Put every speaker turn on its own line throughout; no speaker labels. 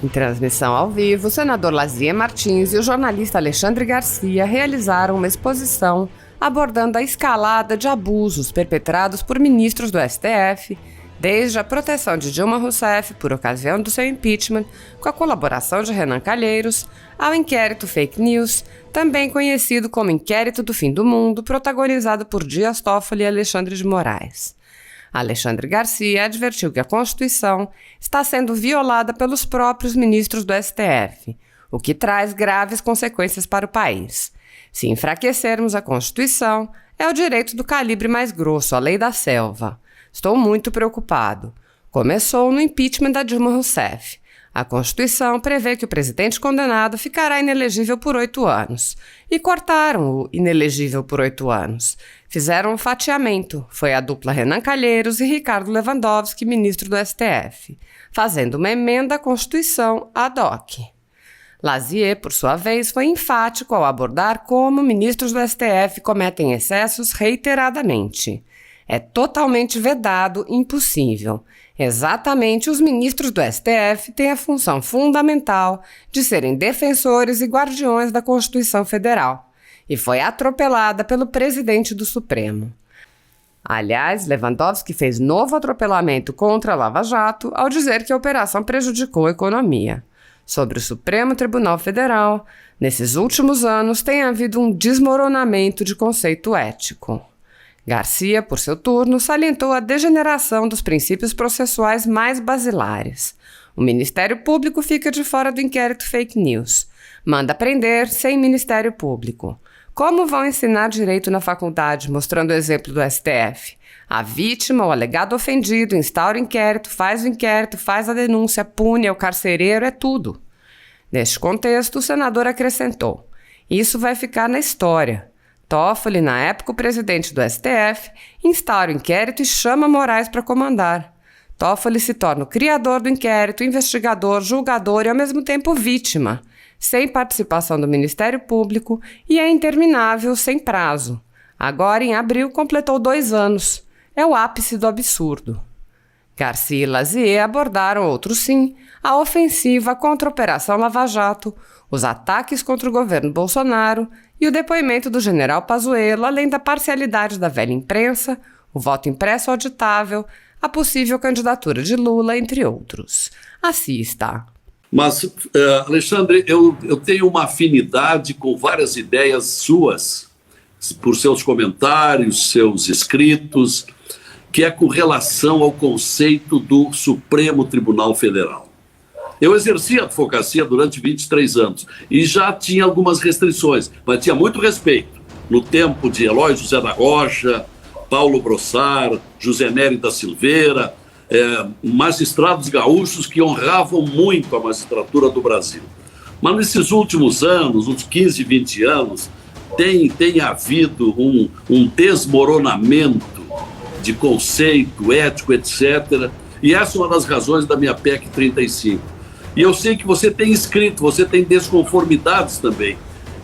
Em transmissão ao vivo, o senador Lazier Martins e o jornalista Alexandre Garcia realizaram uma exposição abordando a escalada de abusos perpetrados por ministros do STF, desde a proteção de Dilma Rousseff por ocasião do seu impeachment, com a colaboração de Renan Calheiros, ao inquérito Fake News, também conhecido como Inquérito do Fim do Mundo, protagonizado por Dias Toffoli e Alexandre de Moraes. Alexandre Garcia advertiu que a Constituição está sendo violada pelos próprios ministros do STF, o que traz graves consequências para o país. Se enfraquecermos a Constituição, é o direito do calibre mais grosso, a lei da selva. Estou muito preocupado. Começou no impeachment da Dilma Rousseff. A Constituição prevê que o presidente condenado ficará inelegível por 8 anos. E cortaram o inelegível por 8 anos. Fizeram um fatiamento. Foi a dupla Renan Calheiros e Ricardo Lewandowski, ministro do STF, fazendo uma emenda à Constituição ad hoc. Lazier, por sua vez, foi enfático ao abordar como ministros do STF cometem excessos reiteradamente. É totalmente vedado e impossível. Exatamente, os ministros do STF têm a função fundamental de serem defensores e guardiões da Constituição Federal, e foi atropelada pelo presidente do Supremo. Aliás, Lewandowski fez novo atropelamento contra a Lava Jato ao dizer que a operação prejudicou a economia. Sobre o Supremo Tribunal Federal, nesses últimos anos tem havido um desmoronamento de conceito ético. Garcia, por seu turno, salientou a degeneração dos princípios processuais mais basilares. O Ministério Público fica de fora do inquérito Fake News. Manda prender sem Ministério Público. Como vão ensinar direito na faculdade, mostrando o exemplo do STF? A vítima, o alegado ofendido, instaura o inquérito, faz a denúncia, pune, é o carcereiro, é tudo. Neste contexto, o senador acrescentou: isso vai ficar na história. Toffoli, na época o presidente do STF, instaura o inquérito e chama Moraes para comandar. Toffoli se torna o criador do inquérito, investigador, julgador e ao mesmo tempo vítima, sem participação do Ministério Público, e é interminável, sem prazo. Agora, em abril, completou 2 anos. É o ápice do absurdo. Garcia e Lazier abordaram, outro sim, a ofensiva contra a Operação Lava Jato, os ataques contra o governo Bolsonaro e o depoimento do general Pazuello, além da parcialidade da velha imprensa, o voto impresso auditável, a possível candidatura de Lula, entre outros. Assista.
Mas, Alexandre, eu tenho uma afinidade com várias ideias suas, por seus comentários, seus escritos, que é com relação ao conceito do Supremo Tribunal Federal. Eu exerci a advocacia durante 23 anos e já tinha algumas restrições, mas tinha muito respeito. No tempo de Eloy José da Rocha, Paulo Brossard, José Nery da Silveira, magistrados gaúchos que honravam muito a magistratura do Brasil. Mas nesses últimos anos, uns 15, 20 anos, tem havido um desmoronamento de conceito ético, etc. E essa é uma das razões da minha PEC 35. E eu sei que você tem escrito, você tem desconformidades também.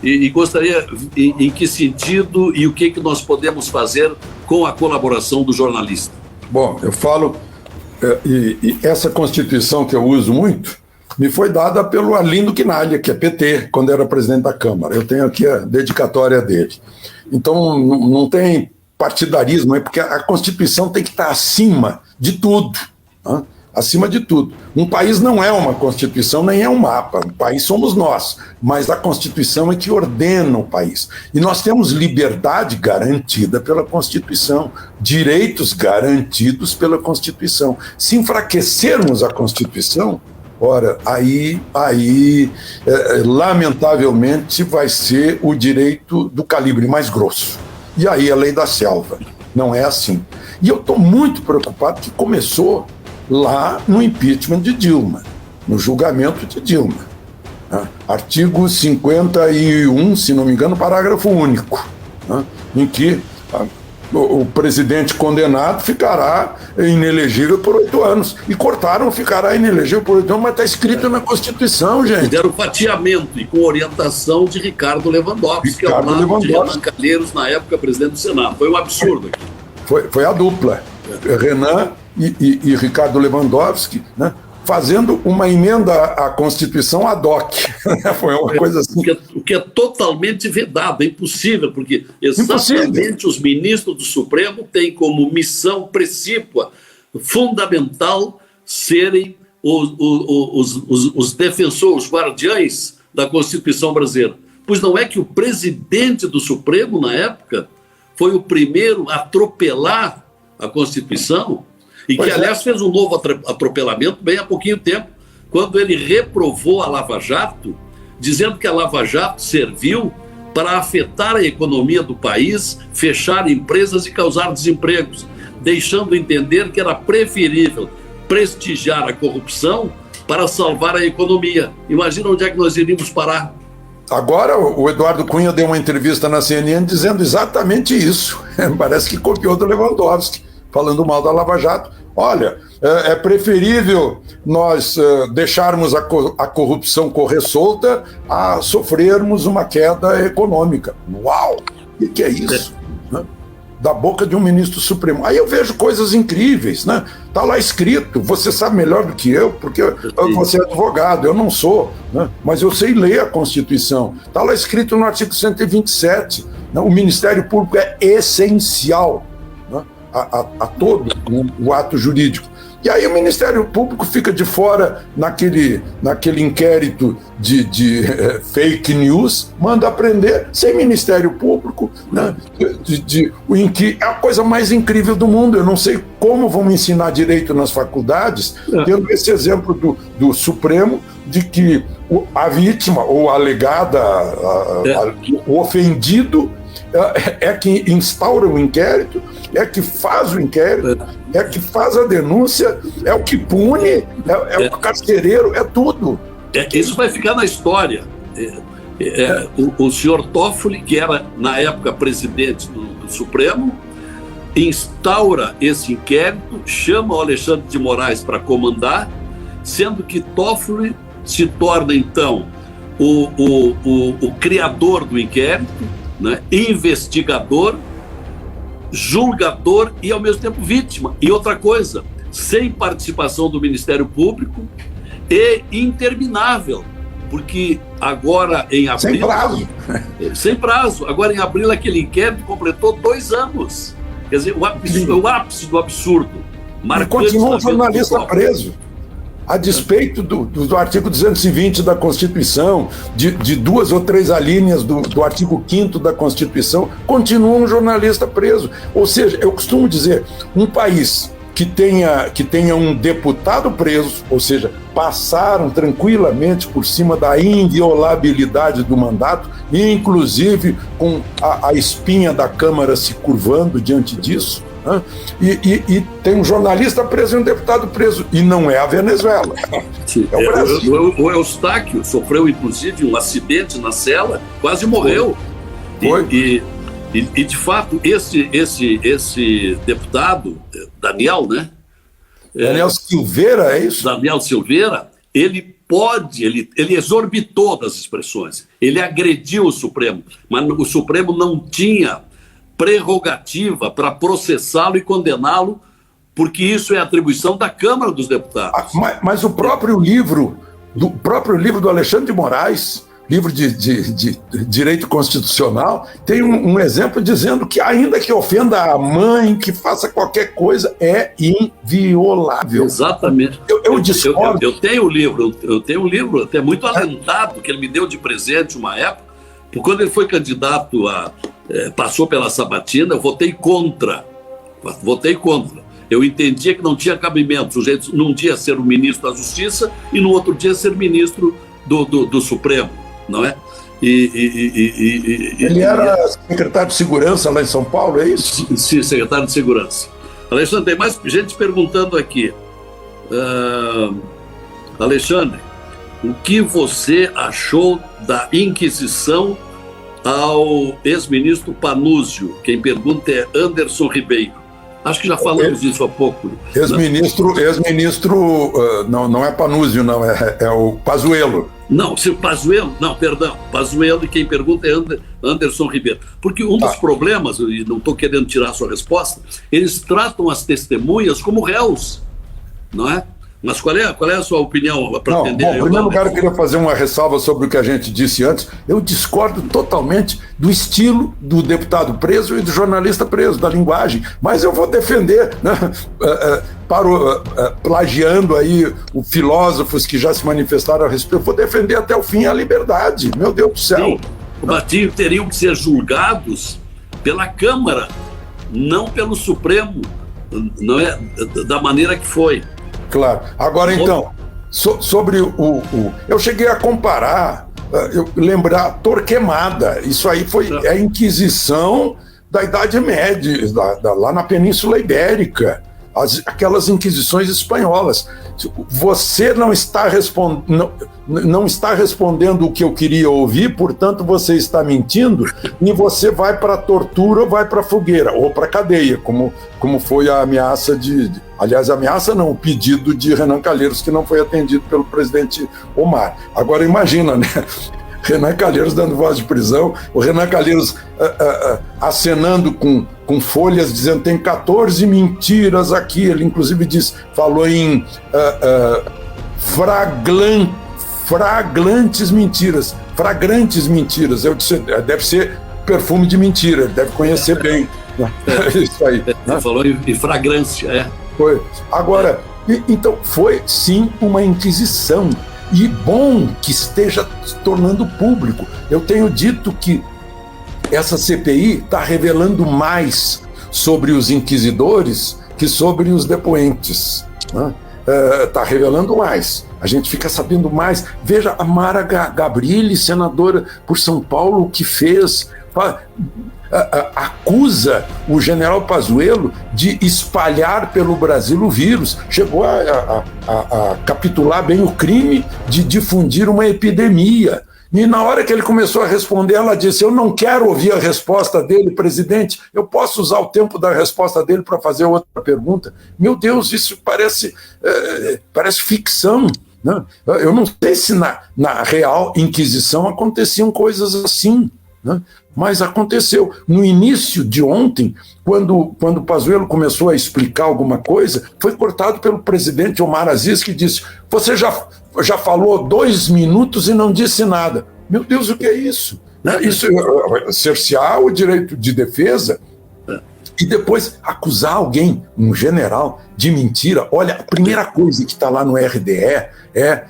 E gostaria, em que sentido e o que nós podemos fazer com a colaboração do jornalista?
Bom, eu falo, e essa Constituição que eu uso muito, me foi dada pelo Arlindo Quinalha, que é PT, quando era presidente da Câmara. Eu tenho aqui a dedicatória dele. Então, não tem partidarismo, porque a Constituição tem que estar acima de tudo, né? Acima de tudo. Um país não é uma Constituição, nem é um mapa. Um país somos nós, mas a Constituição é que ordena o país. E nós temos liberdade garantida pela Constituição, direitos garantidos pela Constituição. Se enfraquecermos a Constituição, ora, aí lamentavelmente, vai ser o direito do calibre mais grosso. E aí a lei da selva. Não é assim. E eu estou muito preocupado que começou lá no impeachment de Dilma, no julgamento de Dilma. Né? Artigo 51, se não me engano, parágrafo único, né? Em que o presidente condenado ficará inelegível por 8 anos. E cortaram, ficará inelegível por 8 anos, mas está escrito na Constituição, gente.
Fizeram fatiamento e com orientação de Ricardo Lewandowski, que é o lado de Renan Calheiros, na época presidente do Senado. Foi um absurdo aqui.
Foi a dupla. Renan e Ricardo Lewandowski, né, fazendo uma emenda à Constituição ad hoc. Foi uma coisa assim.
O que é totalmente vedado, é impossível, porque exatamente os ministros do Supremo têm como missão precípua, fundamental, serem os defensores, os guardiães da Constituição brasileira. Pois não é que o presidente do Supremo, na época, foi o primeiro a atropelar a Constituição? E que, aliás, fez um novo atropelamento bem há pouquinho tempo, quando ele reprovou a Lava Jato, dizendo que a Lava Jato serviu para afetar a economia do país, fechar empresas e causar desempregos, deixando entender que era preferível prestigiar a corrupção para salvar a economia. Imagina onde é que nós iríamos parar.
Agora, o Eduardo Cunha deu uma entrevista na CNN dizendo exatamente isso. Parece que copiou do Lewandowski, falando mal da Lava Jato. Olha, é preferível nós deixarmos a corrupção correr solta a sofrermos uma queda econômica. Uau! O que é isso? Né? Da boca de um ministro supremo. Aí eu vejo coisas incríveis, né? Tá lá escrito, você sabe melhor do que eu, porque você é advogado, eu não sou, né? Mas eu sei ler a Constituição. Tá lá escrito no artigo 127, né? O Ministério Público é essencial, né? A todo o ato jurídico. E aí o Ministério Público fica de fora naquele inquérito de fake news, manda prender sem Ministério Público, né? É a coisa mais incrível do mundo. Eu não sei como vão ensinar direito nas faculdades, tendo esse exemplo do Supremo, de que a vítima ou a alegada, o ofendido, é que instaura o inquérito, é que faz o inquérito, é que faz a denúncia, é o que pune, é o carcereiro, é tudo.
Isso vai ficar na história. O senhor Toffoli, que era na época presidente do Supremo, instaura esse inquérito, chama o Alexandre de Moraes para comandar, sendo que Toffoli se torna então o criador do inquérito, né? Investigador, julgador e ao mesmo tempo vítima. E outra coisa, sem participação do Ministério Público e interminável, porque agora em abril...
Sem prazo.
Sem prazo. Agora em abril aquele inquérito completou 2 anos. Quer dizer, o ápice do absurdo.
E continua um jornalista preso. A despeito do artigo 220 da Constituição, de 2 ou 3 alíneas do artigo 5º da Constituição, continua um jornalista preso. Ou seja, eu costumo dizer, um país que tenha um deputado preso, ou seja, passaram tranquilamente por cima da inviolabilidade do mandato, inclusive com a espinha da Câmara se curvando diante disso, né? E tem um jornalista preso e um deputado preso, e não é a Venezuela.
Sim. É o Brasil. O Eustáquio sofreu, inclusive, um acidente na cela, quase morreu.
Foi.
E de fato, esse deputado, Daniel, né?
Daniel Silveira, é isso?
Daniel Silveira, ele exorbitou das expressões, ele agrediu o Supremo, mas o Supremo não tinha prerrogativa para processá-lo e condená-lo, porque isso é atribuição da Câmara dos Deputados.
Mas o próprio livro do Alexandre de Moraes, livro de direito constitucional, tem um exemplo dizendo que ainda que ofenda a mãe, que faça qualquer coisa, é inviolável.
Exatamente.
Eu discordo.
Eu tenho um livro até muito alentado, que ele me deu de presente uma época, porque quando ele foi candidato passou pela sabatina, eu votei contra. Eu entendia que não tinha cabimento o sujeito num dia ser o ministro da Justiça e no outro dia ser ministro do Supremo, não é?
Ele era secretário de Segurança lá em São Paulo, é isso?
Sim, secretário de Segurança. Alexandre, tem mais gente perguntando aqui. Alexandre, o que você achou da Inquisição ao ex-ministro Panúzio? Quem pergunta é Anderson Ribeiro. Acho que já falamos disso há pouco.
Ex-ministro, não é Panúzio, não, é o Pazuello.
Não, se Pazuello, não, perdão, Pazuello, e quem pergunta é Anderson Ribeiro. Porque um dos problemas, e não estou querendo tirar a sua resposta, eles tratam as testemunhas como réus, não é? Mas qual é a sua opinião para
Não,
atender?
bom, em primeiro lugar, eu queria fazer uma ressalva sobre o que a gente disse antes. Eu discordo totalmente do estilo do deputado preso e do jornalista preso, da linguagem, mas eu vou defender, né, plagiando aí os filósofos que já se manifestaram a respeito, eu vou defender até o fim a liberdade, meu Deus do céu.
Sim, mas teriam que ser julgados pela Câmara, não pelo Supremo, não é da maneira que foi.
Claro. Agora, então, sobre eu cheguei a comparar, lembrar Torquemada. Isso aí foi a Inquisição da Idade Média, lá na Península Ibérica. Aquelas inquisições espanholas. Você não está respondendo o que eu queria ouvir, portanto você está mentindo, e você vai para a tortura ou vai para a fogueira, ou para a cadeia, como foi a ameaça aliás, a ameaça não, o pedido de Renan Calheiros, que não foi atendido pelo presidente Omar. Agora imagina, né? Renan Calheiros dando voz de prisão, o Renan Calheiros acenando com folhas, dizendo tem 14 mentiras aqui. Ele inclusive falou em fragrantes mentiras. Eu disse, deve ser perfume de mentira, ele deve conhecer bem. Isso aí.
Ele falou em fragrância,
Foi. Agora, então foi sim uma inquisição. E bom que esteja se tornando público. Eu tenho dito que essa CPI está revelando mais sobre os inquisidores que sobre os depoentes. Está revelando mais. A gente fica sabendo mais. Veja a Mara Gabrilli, senadora por São Paulo, o que fez. Acusa o general Pazuello de espalhar pelo Brasil o vírus. Chegou a capitular bem o crime de difundir uma epidemia. E na hora que ele começou a responder, ela disse, eu não quero ouvir a resposta dele, presidente, eu posso usar o tempo da resposta dele para fazer outra pergunta. Meu Deus, isso parece ficção. Né? Eu não sei se na real Inquisição aconteciam coisas assim, né? Mas aconteceu. No início de ontem, quando Pazuello começou a explicar alguma coisa, foi cortado pelo presidente Omar Aziz, que disse, você já falou 2 minutos e não disse nada. Meu Deus, o que é isso? Isso cercear o direito de defesa e depois acusar alguém, um general, de mentira. Olha, a primeira coisa que está lá no RDE é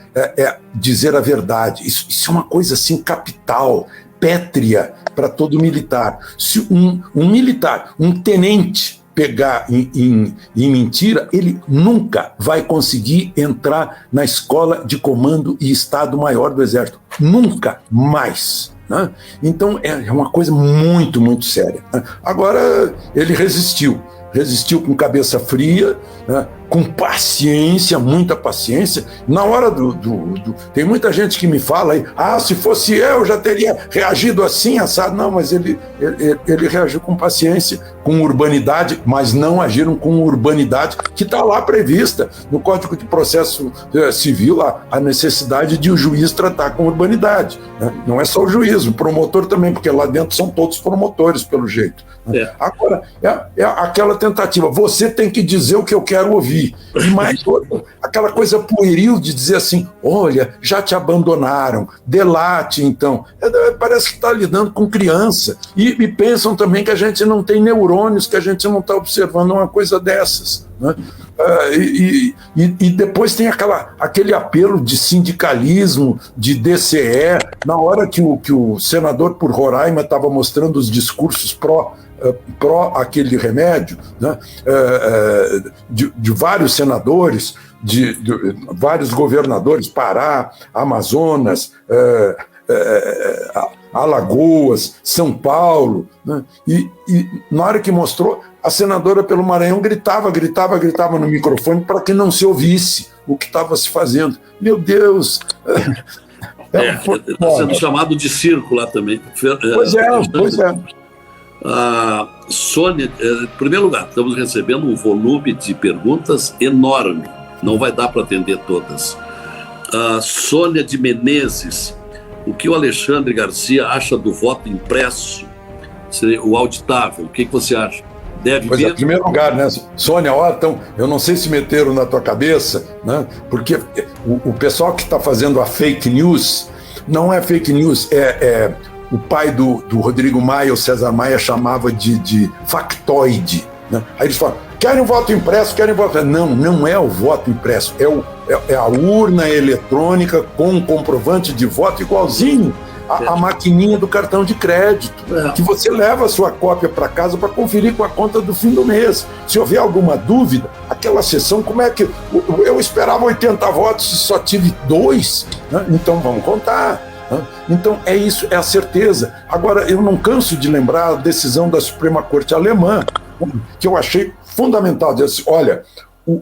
dizer a verdade. Isso é uma coisa assim capital, pétrea para todo militar. Se um militar, um tenente, pegar em mentira, ele nunca vai conseguir entrar na escola de comando e Estado-Maior do Exército. Nunca mais. Né? Então é uma coisa muito, muito séria. Né? Agora, ele resistiu com cabeça fria, né? Com paciência, muita paciência. Na hora tem muita gente que me fala aí, se fosse eu já teria reagido assim, assado. Não, mas ele reagiu com paciência, com urbanidade, mas não agiram com urbanidade que está lá prevista no Código de Processo Civil, a necessidade de o juiz tratar com urbanidade. Né? Não é só o juiz, o promotor também, porque lá dentro são todos promotores, pelo jeito. Né? Agora, é aquela tentativa, você tem que dizer o que eu quero ouvir. E mais aquela coisa pueril de dizer assim, olha, já te abandonaram, delate então. Parece que está lidando com criança. E pensam também que a gente não tem neurônios, que a gente não está observando uma coisa dessas. Né? E depois tem aquele apelo de sindicalismo, de DCE, na hora que o senador por Roraima estava mostrando os discursos pró aquele remédio, né? De vários senadores, de vários governadores, Pará, Amazonas, Alagoas, São Paulo, né? E na hora que mostrou, a senadora pelo Maranhão gritava no microfone para que não se ouvisse o que estava se fazendo. Meu Deus!
Está sendo chamado de circo lá também.
Pois é.
Sônia, em primeiro lugar, estamos recebendo um volume de perguntas enorme, não vai dar para atender todas. Sônia de Menezes, o que o Alexandre Garcia acha do voto impresso, o auditável? O que você acha Deve
Pois
vir.
é, em primeiro lugar, né, Sônia, então, eu não sei se meteram na tua cabeça, né, porque o pessoal que está fazendo a fake news, não é fake news, o pai do Rodrigo Maia, o César Maia, chamava de factoide, né? Aí eles falam, querem voto impresso, querem voto... Não é o voto impresso, é a urna eletrônica com comprovante de voto igualzinho a maquininha do cartão de crédito, que você leva a sua cópia para casa para conferir com a conta do fim do mês. Se houver alguma dúvida, aquela sessão, como é que... Eu esperava 80 votos e só tive 2, né? Então vamos contar. Então é isso, é a certeza. Agora, eu não canso de lembrar a decisão da Suprema Corte Alemã, que eu achei fundamental. Diz, olha,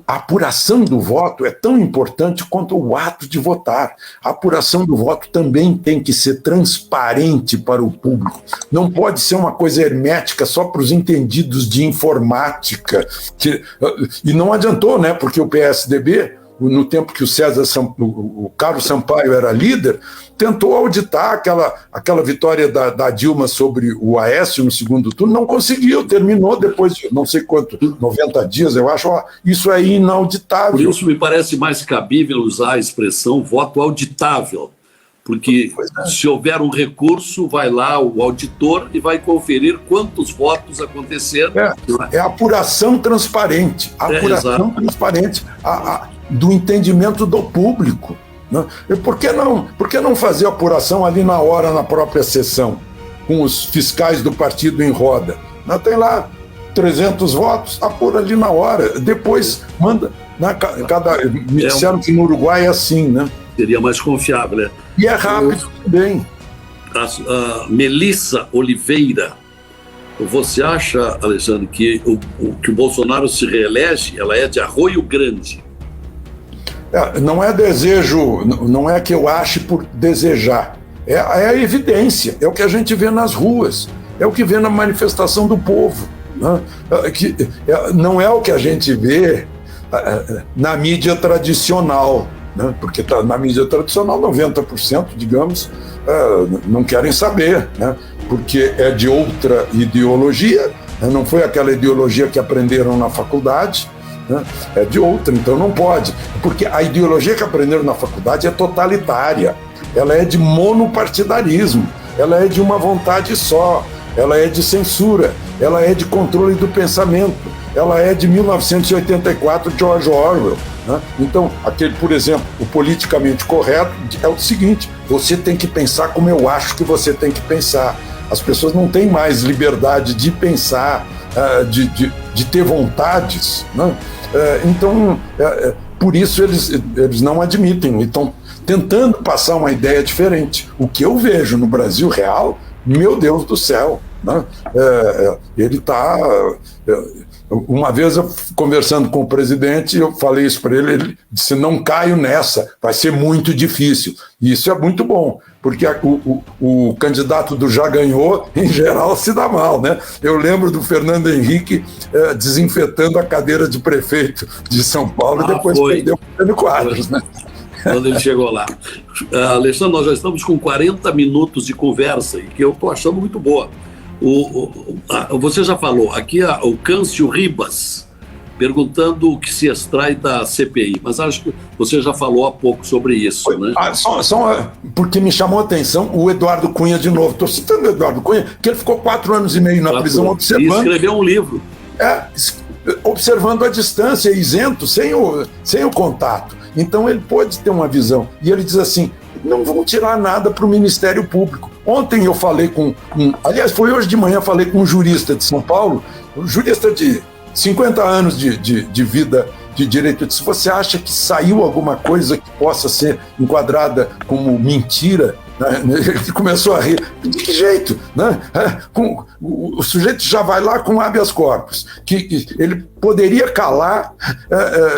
a apuração do voto é tão importante quanto o ato de votar. A apuração do voto também tem que ser transparente para o público. Não pode ser uma coisa hermética só para os entendidos de informática. E não adiantou, né? Porque o PSDB, no tempo que o Carlos Sampaio era líder, tentou auditar aquela vitória da Dilma sobre o Aécio no segundo turno, não conseguiu, terminou depois de não sei quanto, 90 dias, eu acho, isso é inauditável.
Por isso me parece mais cabível usar a expressão voto auditável, porque se houver um recurso, vai lá o auditor e vai conferir quantos votos aconteceram.
É apuração transparente, transparente do entendimento do público. Né? E por que não fazer apuração ali na hora, na própria sessão, com os fiscais do partido em roda? Tem lá 300 votos, apura ali na hora, depois manda. Me disseram que no Uruguai é assim, né?
Seria mais confiável, né?
E é rápido também.
A Melissa Oliveira, você acha, Alexandre, que o Bolsonaro se reelege? Ela é de Arroio Grande.
Não é desejo, não é que eu ache por desejar, é a evidência, é o que a gente vê nas ruas, é o que vê na manifestação do povo, né? Não é o que a gente vê na mídia tradicional, né? Porque na mídia tradicional 90%, digamos, não querem saber, né? Porque é de outra ideologia, não foi aquela ideologia que aprenderam na faculdade, né? É de outra, então não pode, porque a ideologia que aprenderam na faculdade é totalitária, ela é de monopartidarismo, ela é de uma vontade só, ela é de censura, ela é de controle do pensamento, ela é de 1984, George Orwell, né? Então, por exemplo, o politicamente correto é o seguinte: você tem que pensar como eu acho que você tem que pensar. As pessoas não têm mais liberdade de pensar, de ter vontades, né? Então, por isso eles não admitem, estão tentando passar uma ideia diferente. O que eu vejo no Brasil real, meu Deus do céu, né? Ele está... Uma vez, eu, conversando com o presidente, eu falei isso para ele disse, não caio nessa, vai ser muito difícil. E isso é muito bom, porque o candidato do já ganhou, em geral, se dá mal, né? Eu lembro do Fernando Henrique desinfetando a cadeira de prefeito de São Paulo e depois perdeu o Jânio Quadros, né?
Quando ele chegou lá. Alexandre, nós já estamos com 40 minutos de conversa, e que eu estou achando muito boa. Você já falou, aqui o Câncio Ribas, perguntando o que se extrai da CPI, mas acho que você já falou há pouco sobre isso, né?
Só porque me chamou a atenção o Eduardo Cunha de novo. Estou citando o Eduardo Cunha, que ele ficou 4 anos e meio na prisão observando...
E escreveu um livro.
Observando a distância, isento, sem o contato. Então ele pode ter uma visão. E ele diz assim, não vão tirar nada para o Ministério Público. Ontem eu falei aliás, foi hoje de manhã, falei com um jurista de São Paulo, um jurista de 50 anos de vida de direito. Eu disse, você acha que saiu alguma coisa que possa ser enquadrada como mentira? Ele começou a rir. De que jeito? Né? O sujeito já vai lá com habeas corpus, que ele poderia calar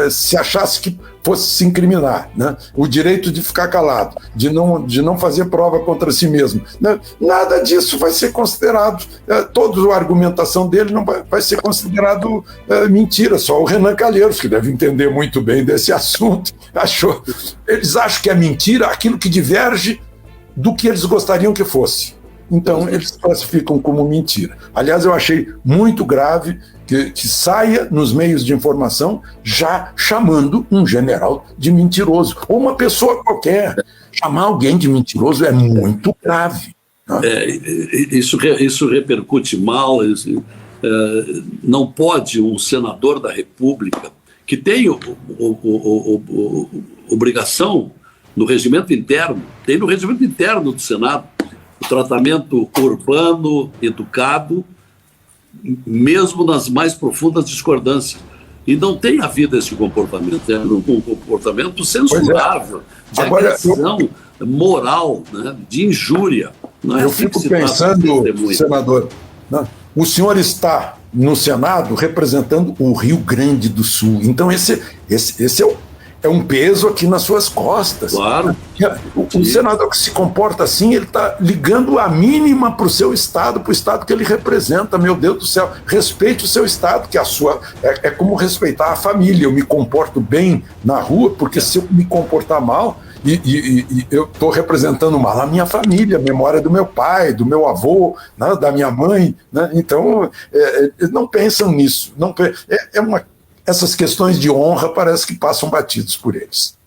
se achasse que fosse se incriminar, né? O direito de ficar calado, de não fazer prova contra si mesmo. Nada disso vai ser considerado, toda a argumentação dele não vai ser considerado mentira, só o Renan Calheiros, que deve entender muito bem desse assunto, achou. Eles acham que é mentira aquilo que diverge do que eles gostariam que fosse. Então, eles classificam como mentira. Aliás, eu achei muito grave que saia nos meios de informação já chamando um general de mentiroso, ou uma pessoa qualquer. Chamar alguém de mentiroso é muito grave.
Isso repercute mal. Não pode um senador da República, que tem obrigação no regimento interno, tem no regimento interno do Senado, o tratamento urbano, educado, mesmo nas mais profundas discordâncias. E não tem havido esse comportamento, é um comportamento censurável, de agressão moral, né, de injúria. Não é
eu
assim
fico
que se
pensando, senador, né, o senhor está no Senado representando o Rio Grande do Sul. Então esse é um peso aqui nas suas costas.
Claro.
O senador que se comporta assim, ele está ligando a mínima para o seu estado, para o estado que ele representa. Meu Deus do céu, respeite o seu estado, que a sua é como respeitar a família. Eu me comporto bem na rua, porque se eu me comportar mal, e eu estou representando mal a minha família, a memória do meu pai, do meu avô, né, da minha mãe, né? Então, não pensam nisso. Essas questões de honra parece que passam batidos por eles.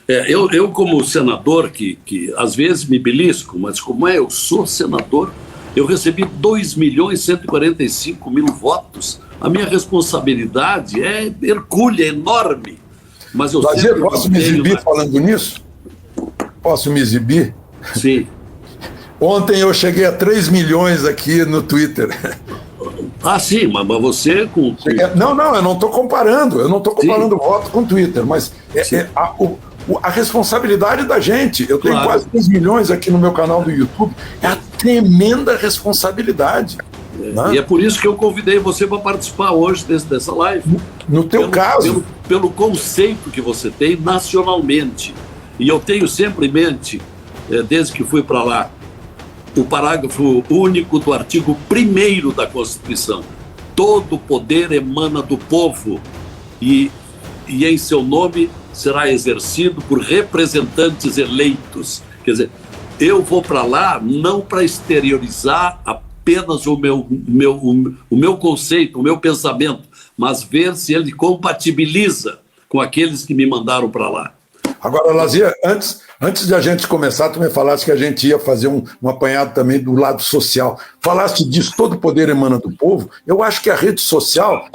Eu como senador, que às vezes me belisco, mas como eu sou senador, eu recebi 2.145.000 votos. A minha responsabilidade é hercúlea, enorme. Mas eu
Lazier, posso me exibir falando nisso? Posso me exibir?
Sim.
Ontem eu cheguei a 3 milhões aqui no Twitter.
Ah, sim, mas você com...
Não, eu não estou comparando. Eu não estou comparando voto com o Twitter, mas a responsabilidade da gente. Eu tenho quase 3 milhões aqui no meu canal do YouTube. É a tremenda responsabilidade.
Né? E é por isso que eu convidei você para participar hoje dessa live.
No teu caso.
Pelo conceito que você tem nacionalmente. E eu tenho sempre em mente, desde que fui para lá, o parágrafo único do artigo 1º da Constituição. Todo poder emana do povo e em seu nome será exercido por representantes eleitos. Quer dizer, eu vou para lá não para exteriorizar apenas o meu conceito, o meu pensamento, mas ver se ele compatibiliza com aqueles que me mandaram para lá.
Agora, Lazier, antes de a gente começar, tu me falaste que a gente ia fazer um apanhado também do lado social. Falaste disso, todo poder emana do povo. Eu acho que a rede social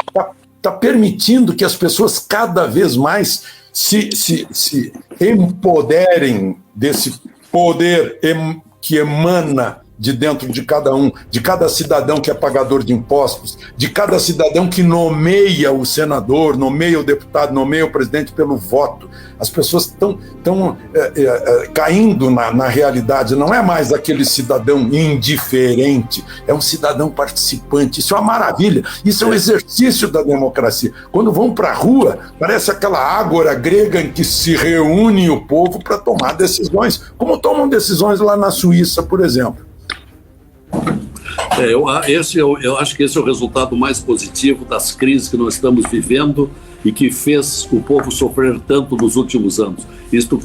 está permitindo que as pessoas cada vez mais se empoderem desse poder que emana de dentro de cada um, de cada cidadão que é pagador de impostos, de cada cidadão que nomeia o senador, nomeia o deputado, nomeia o presidente pelo voto. As pessoas estão caindo na realidade. Não é mais aquele cidadão indiferente, é um cidadão participante. Isso é uma maravilha, isso é um exercício da democracia. Quando vão para a rua, parece aquela ágora grega em que se reúne o povo para tomar decisões, como tomam decisões lá na Suíça, por exemplo.
Eu acho que esse é o resultado mais positivo das crises que nós estamos vivendo e que fez o povo sofrer tanto nos últimos anos. Isto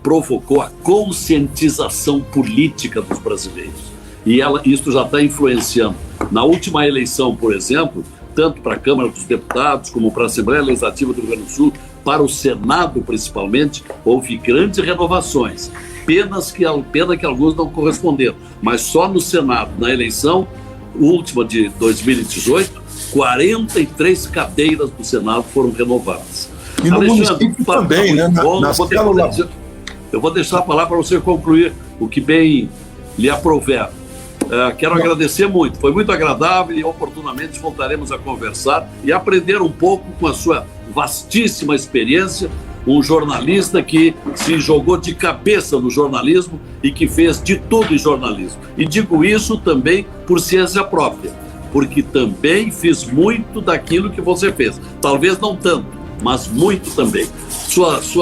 provocou a conscientização política dos brasileiros. E isto já está influenciando. Na última eleição, por exemplo, tanto para a Câmara dos Deputados como para a Assembleia Legislativa do Rio Grande do Sul, para o Senado principalmente, houve grandes renovações. Pena que alguns não corresponderam, mas só no Senado, na eleição última de 2018, 43 cadeiras do Senado foram renovadas.
E no município também, né?
Eu vou deixar a palavra para você concluir o que bem lhe aprouver. Quero agradecer muito, foi muito agradável e oportunamente voltaremos a conversar e aprender um pouco com a sua vastíssima experiência, um jornalista que se jogou de cabeça no jornalismo e que fez de tudo em jornalismo. E digo isso também por ciência própria, porque também fiz muito daquilo que você fez. Talvez não tanto, mas muito também. Suas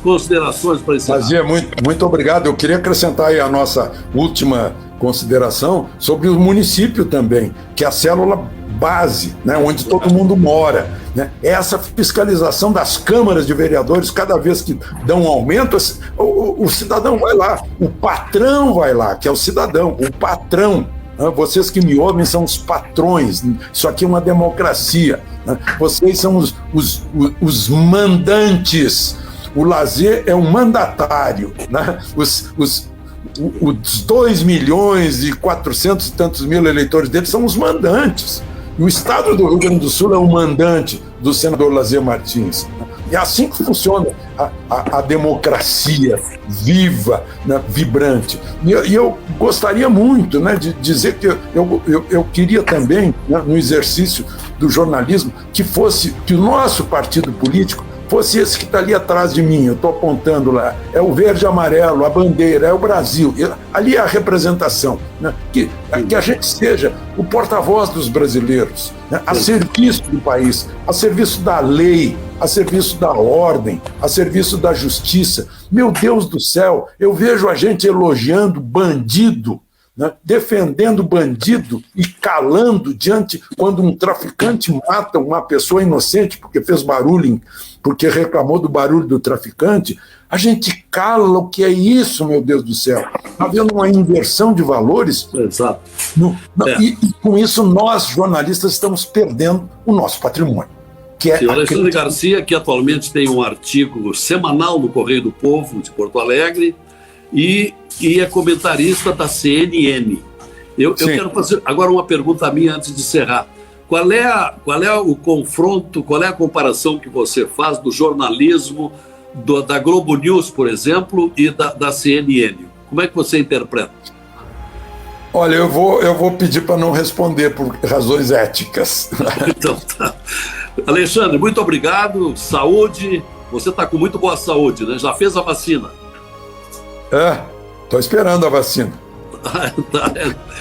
considerações para encerrar.
Lazier, muito obrigado. Eu queria acrescentar aí a nossa última consideração sobre o município também, que é a célula base, né, onde todo mundo mora, né? Essa fiscalização das câmaras de vereadores, cada vez que dão um aumento, o cidadão vai lá, o patrão vai lá, que é o cidadão, o patrão, Vocês que me ouvem são os patrões. Isso aqui é uma democracia. Vocês são os mandantes. O lazer é um mandatário. Os 2.400.000 e tantos mil eleitores deles são os mandantes. E o Estado do Rio Grande do Sul é o mandante do senador Lazier Martins. É assim que funciona a democracia viva, vibrante. E eu gostaria muito, de dizer que eu queria também, no exercício do jornalismo, que o nosso partido político fosse esse que está ali atrás de mim, eu estou apontando lá, é o verde e amarelo, a bandeira, é o Brasil, ali é a representação, que a gente seja o porta-voz dos brasileiros, a serviço do país, a serviço da lei, a serviço da ordem, a serviço da justiça. Meu Deus do céu, eu vejo a gente elogiando bandido, defendendo bandido e calando quando um traficante mata uma pessoa inocente porque fez barulho, porque reclamou do barulho do traficante. A gente cala o que é isso, meu Deus do céu. Está havendo uma inversão de valores.
Exato.
E com isso nós, jornalistas, estamos perdendo o nosso patrimônio.
O Alexandre Garcia, que atualmente tem um artigo semanal no Correio do Povo de Porto Alegre, e é comentarista da CNN. Eu quero fazer agora uma pergunta minha antes de encerrar. Qual é o confronto, qual é a comparação que você faz do jornalismo da Globo News, por exemplo, e da CNN? Como é que você interpreta?
Olha, eu vou pedir para não responder por razões éticas.
Então tá. Alexandre, muito obrigado. Saúde. Você está com muito boa saúde, né? Já fez a vacina?
Estou esperando a vacina.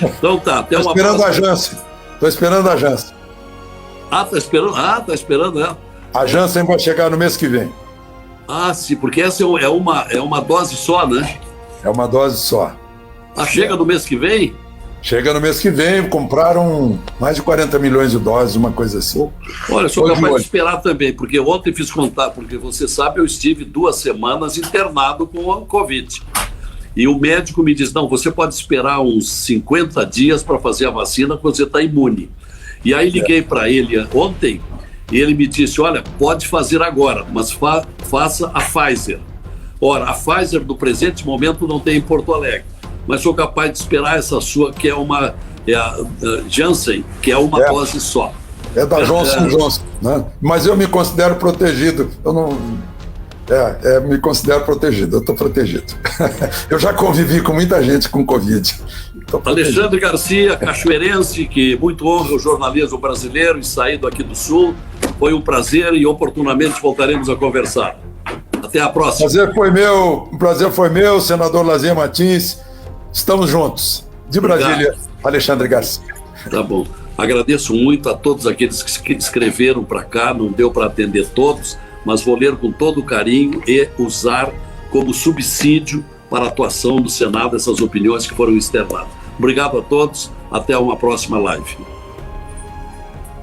Então tá, até uma
próxima. Estou esperando a Janssen.
Tá esperando ela.
A Janssen vai chegar no mês que vem.
Sim, porque essa é uma dose só, né?
É uma dose só.
Chega no mês que vem?
Chega no mês que vem, compraram mais de 40 milhões de doses, uma coisa assim.
Olha, eu sou capaz de esperar também, porque ontem fiz contar, porque você sabe, eu estive 2 semanas internado com a Covid. E o médico me diz, não, você pode esperar uns 50 dias para fazer a vacina, porque você está imune. E aí liguei para ele ontem, e ele me disse, olha, pode fazer agora, mas faça a Pfizer. Ora, a Pfizer no presente momento não tem em Porto Alegre, mas sou capaz de esperar essa sua, que é a Janssen, que é uma dose só.
É da Johnson Johnson, né? Mas eu me considero protegido, eu não... me considero protegido, eu estou protegido. Eu já convivi com muita gente com Covid.
Alexandre Garcia, cachoeirense, que muito honra o jornalismo brasileiro e saído aqui do Sul. Foi um prazer e oportunamente voltaremos a conversar. Até a próxima.
O prazer foi meu, senador Lazier Martins. Estamos juntos. De Brasília, Alexandre Garcia.
Tá bom. Agradeço muito a todos aqueles que escreveram para cá, não deu para atender todos, mas vou ler com todo carinho e usar como subsídio para a atuação do Senado essas opiniões que foram externadas. Obrigado a todos, até uma próxima live.